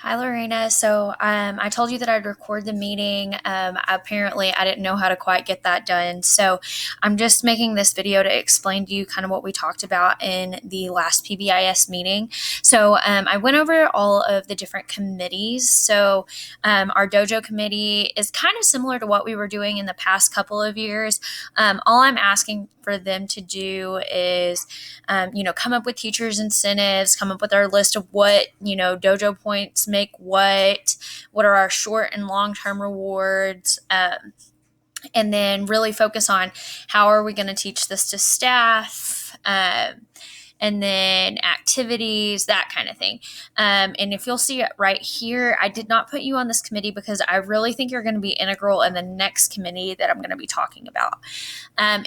Hi, Lorena. So I told you that I'd record the meeting. Apparently, I didn't know how to quite get that done. So I'm just making this video to explain to you kind of what we talked about in the last PBIS meeting. So I went over all of the different committees. So our dojo committee is kind of similar to what we were doing in the past couple of years. All I'm asking for them to do is come up with teachers incentives, come up with our list of what, dojo points make what are our short and long-term rewards, and then really focus on how are we going to teach this to staff, and then activities, that kind of thing. And if you'll see it right here, I did not put you on this committee because I really think you're going to be integral in the next committee that I'm going to be talking about.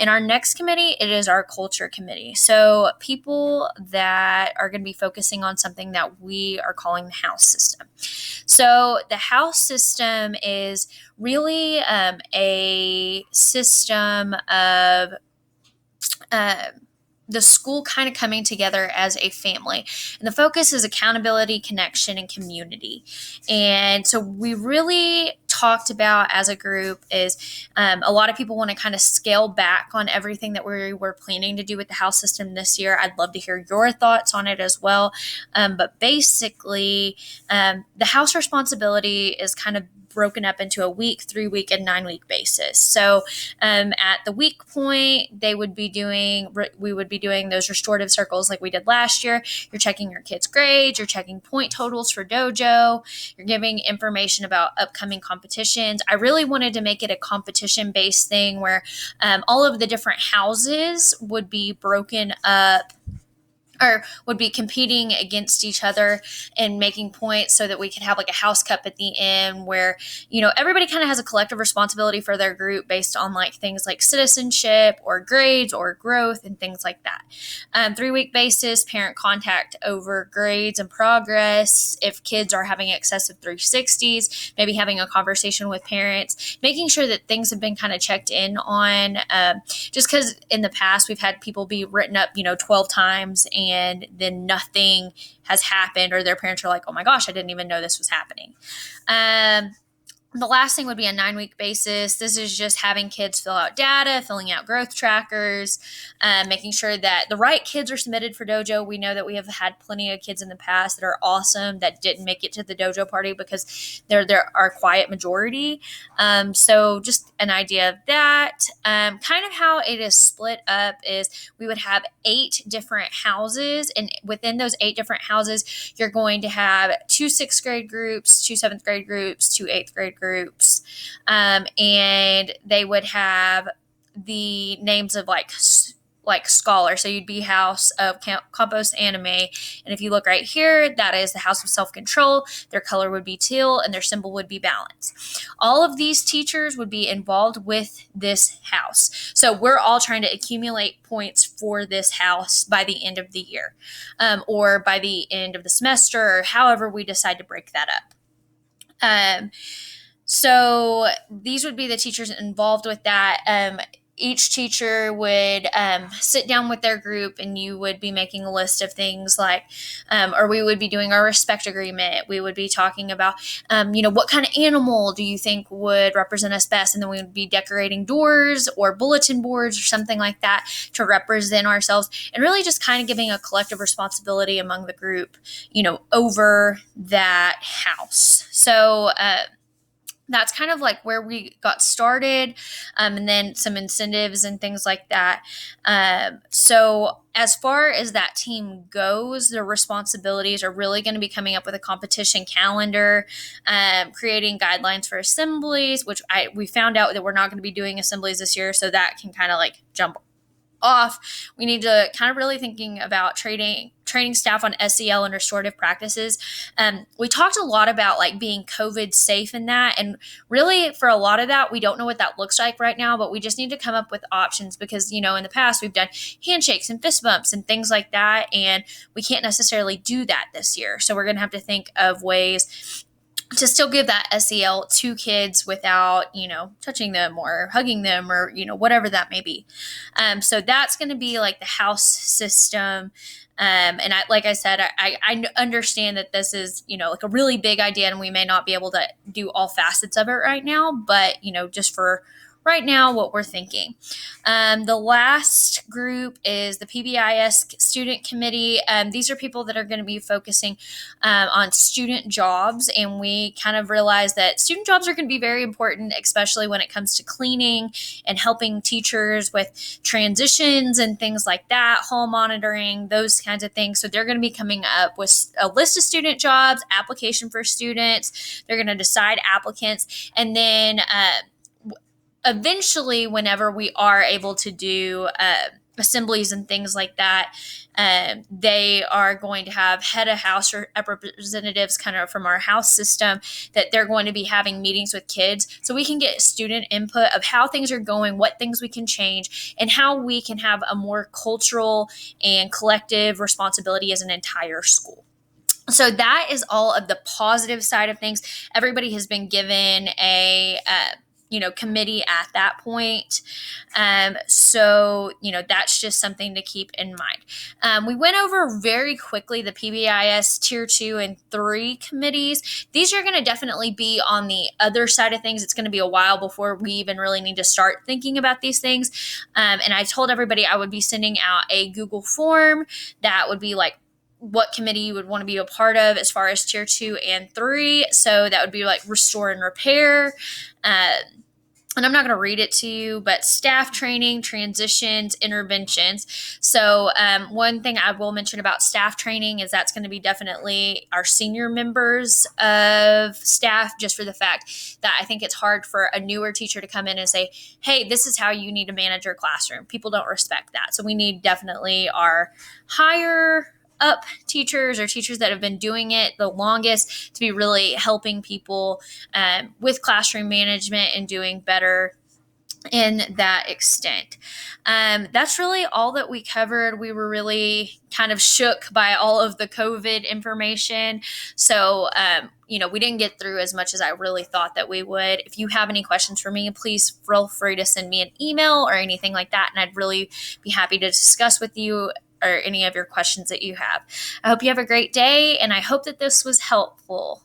In our next committee, it is our culture committee. So people that are going to be focusing on something that we are calling the house system. So the house system is really a system of the school kind of coming together as a family. And the focus is accountability, connection, and community. And so we really talked about as a group is a lot of people want to kind of scale back on everything that we were planning to do with the house system this year. I'd love to hear your thoughts on it as well. But basically, the house responsibility is kind of broken up into a week, 3 week, and 9 week basis. So at the week point, we would be doing those restorative circles like we did last year. You're checking your kids' grades, you're checking point totals for dojo, you're giving information about upcoming competitions. I really wanted to make it a competition-based thing where all of the different houses would be broken up or would be competing against each other and making points so that we could have like a house cup at the end where, everybody kind of has a collective responsibility for their group based on like things like citizenship or grades or growth and things like that. 3 week basis, parent contact over grades and progress. If kids are having excessive 360s, maybe having a conversation with parents, making sure that things have been kind of checked in on, just because in the past we've had people be written up, 12 times and then nothing has happened, or their parents are like, oh my gosh, I didn't even know this was happening. The last thing would be a 9 week basis. This is just having kids fill out data, filling out growth trackers, making sure that the right kids are submitted for dojo. We know that we have had plenty of kids in the past that are awesome that didn't make it to the dojo party because they're our quiet majority. So just an idea of that. Kind of how it is split up is we would have 8 different houses, and within those 8 different houses, you're going to have 2 6th grade groups, 2 7th grade groups, 2 8th grade groups, and they would have the names of like scholar. So you'd be House of Compost Anime, and if you look right here, that is the House of Self-Control. Their color would be teal and their symbol would be balance. All of these teachers would be involved with this house, so we're all trying to accumulate points for this house by the end of the year, or by the end of the semester, or however we decide to break that up. So these would be the teachers involved with that. Each teacher would sit down with their group, and you would be making a list of things like, or we would be doing our respect agreement. We would be talking about, what kind of animal do you think would represent us best? And then we would be decorating doors or bulletin boards or something like that to represent ourselves, and really just kind of giving a collective responsibility among the group, over that house. So, that's kind of like where we got started, and then some incentives and things like that. So as far as that team goes, their responsibilities are really going to be coming up with a competition calendar, creating guidelines for assemblies, which we found out that we're not going to be doing assemblies this year, so that can kind of like jump off. We need to kind of really thinking about training staff on SEL and restorative practices. We talked a lot about like being COVID safe in that, and really for a lot of that, we don't know what that looks like right now, but we just need to come up with options because, in the past we've done handshakes and fist bumps and things like that, and we can't necessarily do that this year. So we're going to have to think of ways to still give that SEL to kids without, touching them or hugging them or, whatever that may be. So that's going to be like the house system. And like I said, I understand that this is, like a really big idea and we may not be able to do all facets of it right now, but, just for right now, what we're thinking. The last group is the PBIS Student Committee. These are people that are going to be focusing on student jobs, and we kind of realize that student jobs are going to be very important, especially when it comes to cleaning and helping teachers with transitions and things like that, hall monitoring, those kinds of things. So they're going to be coming up with a list of student jobs, application for students. They're going to decide applicants, and then eventually, whenever we are able to do assemblies and things like that, they are going to have head of house or representatives kind of from our house system that they're going to be having meetings with kids so we can get student input of how things are going, what things we can change, and how we can have a more cultural and collective responsibility as an entire school. So that is all of the positive side of things. Everybody has been given a committee at that point. So that's just something to keep in mind. We went over very quickly the PBIS Tier 2 and 3 committees. These are going to definitely be on the other side of things. It's going to be a while before we even really need to start thinking about these things. And I told everybody I would be sending out a Google form that would be like what committee you would want to be a part of as far as Tier 2 and 3. So that would be like restore and repair. And I'm not going to read it to you, but staff training, transitions, interventions. So one thing I will mention about staff training is that's going to be definitely our senior members of staff, just for the fact that I think it's hard for a newer teacher to come in and say, hey, this is how you need to manage your classroom. People don't respect that. So we need definitely our higher up teachers or teachers that have been doing it the longest to be really helping people with classroom management and doing better in that extent. That's really all that we covered. We were really kind of shook by all of the COVID information. So, we didn't get through as much as I really thought that we would. If you have any questions for me, please feel free to send me an email or anything like that. And I'd really be happy to discuss with you or any of your questions that you have. I hope you have a great day, and I hope that this was helpful.